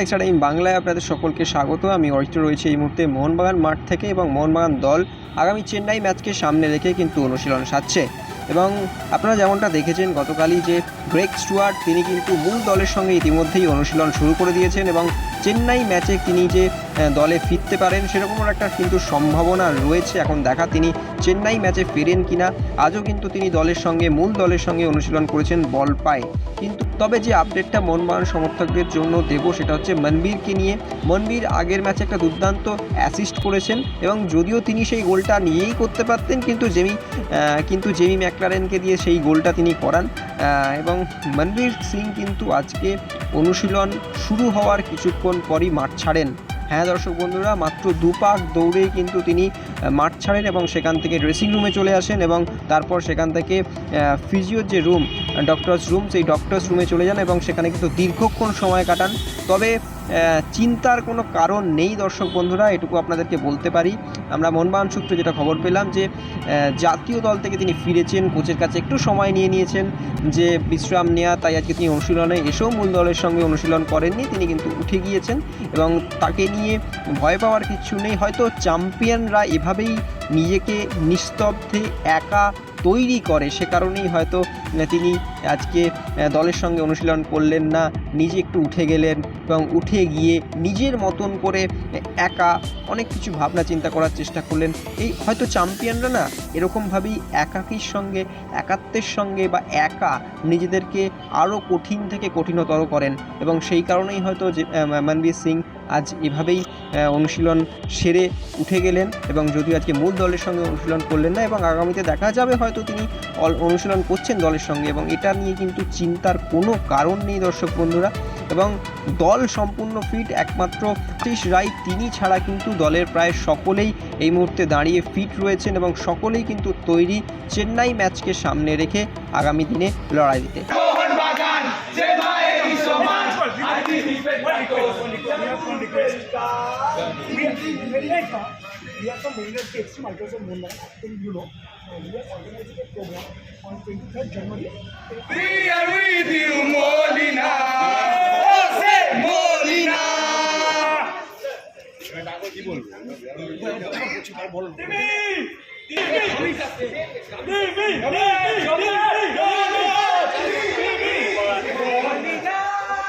Extra time বাংলায় আপনাদের সকলকে স্বাগত। আমি অরিত্র রয়েছে এই মুহূর্তে মোহনবাগান মাঠ থেকে এবং মোহনবাগান দল আগামী চেন্নাই ম্যাচকে সামনে রেখে কিন্তু অনুশীলন সারছে। এবং আপনারা যেমনটা দেখেছেন গতকালই যে গ্রেগ স্টুয়ার্ট তিনি কিন্তু মূল দলের সঙ্গে ইতিমধ্যেই অনুশীলন শুরু করে দিয়েছেন এবং চেন্নাই ম্যাচে তিনি যে দলে ফিরতে পারেন সেরকমও একটা কিন্তু সম্ভাবনা রয়েছে। এখন দেখা তিনি চেন্নাই ম্যাচে ফেরেন কিনা। আজও কিন্তু তিনি মূল দলের সঙ্গে অনুশীলন করেছেন বল পায়। কিন্তু তবে যে আপডেটটা মোহনবাগান সমর্থকদের জন্য দেব সেটা হচ্ছে মনবীরকে নিয়ে। মনবীর আগের ম্যাচে একটা দুর্দান্ত অ্যাসিস্ট করেছেন এবং যদিও তিনি সেই গোলটা নিয়েই করতে পারতেন কিন্তু জেমি ম্যাকলারেনকে দিয়ে সেই গোলটা তিনি করান। এবং মনবীর সিং কিন্তু আজকে অনুশীলন শুরু হওয়ার কিছুক্ষণ পরই মাঠ ছাড়েন। হ্যাঁ দর্শক বন্ধুরা, মাত্র 2 পাক দৌড়েই কিন্তু তিনি মাঠ ছাড়েন এবং সেখান থেকে ড্রেসিং রুমে চলে আসেন এবং তারপর সেখান থেকে ফিজিওর যে রুম, ডক্টরস রুম, সেই ডক্টরস রুমে চলে যান এবং সেখানে কিন্তু দীর্ঘক্ষণ সময় কাটান। তবে চিন্তার কোনো কারণ নেই দর্শক বন্ধুরা, এটুকু আপনাদেরকে বলতে পারি। আমরা মোহনবাগান সূত্রে যেটা খবর পেলাম যে জাতীয় দল থেকে তিনি ফিরেছেন, কোচের কাছে একটু সময় নিয়েছেন যে বিশ্রাম নেওয়া, তাই আজকে তিনি অনুশীলনে এসেও মূল দলের সঙ্গে অনুশীলন করেননি। তিনি কিন্তু উঠে গিয়েছেন এবং তাকে নিয়ে ভয় পাওয়ার কিছু নেই। হয়তো চ্যাম্পিয়নরা এভাবেই নিজেকে নিস্তব্ধে একা তৈরি করে, সে কারণেই হয়তো তিনি আজকে দলের সঙ্গে অনুশীলন করলেন না, নিজে একটু উঠে গেলেন এবং উঠে গিয়ে নিজের মতন করে একা অনেক কিছু ভাবনা চিন্তা করার চেষ্টা করলেন। এই হয়তো চ্যাম্পিয়নরা না এরকমভাবেই একাত্মের সঙ্গে বা একা নিজেদেরকে আরও কঠিন থেকে কঠিনতর করেন এবং সেই কারণেই হয়তো যে মনবীর সিং আজ এভাবেই অনুশীলন সেরে উঠে গেলেন এবং যদিও আজকে মূল দলের সঙ্গে অনুশীলন করলেন না এবং আগামীতে দেখা যাবে হয়তো তিনি অনুশীলন করছেন দলের সঙ্গে এবং এটা নিয়ে কিন্তু চিন্তার কোনো কারণ নেই দর্শক বন্ধুরা। এবং দল সম্পূর্ণ ফিট, একমাত্র সতীশ রায় তিনি ছাড়া কিন্তু দলের প্রায় সকলেই এই মুহূর্তে দাঁড়িয়ে ফিট রয়েছেন এবং সকলেই কিন্তু তৈরি চেন্নাই ম্যাচকে সামনে রেখে আগামী দিনে লড়াই দিতে। We are from Mohingar Takes to Micros of Mohingar. I think you know. We are organizing a program on 23rd January. We are with you, Molina. Jose Molina.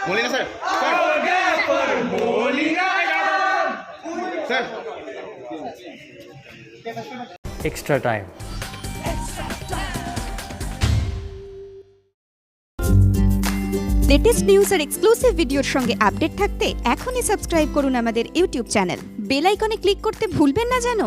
Molina sir. Molina. Sir. Extra time. Latest news আর exclusive ভিডিওর সঙ্গে update থাকতে এখনই subscribe করুন আমাদের YouTube channel. Bell আইকনে click করতে ভুলবেন না যেন।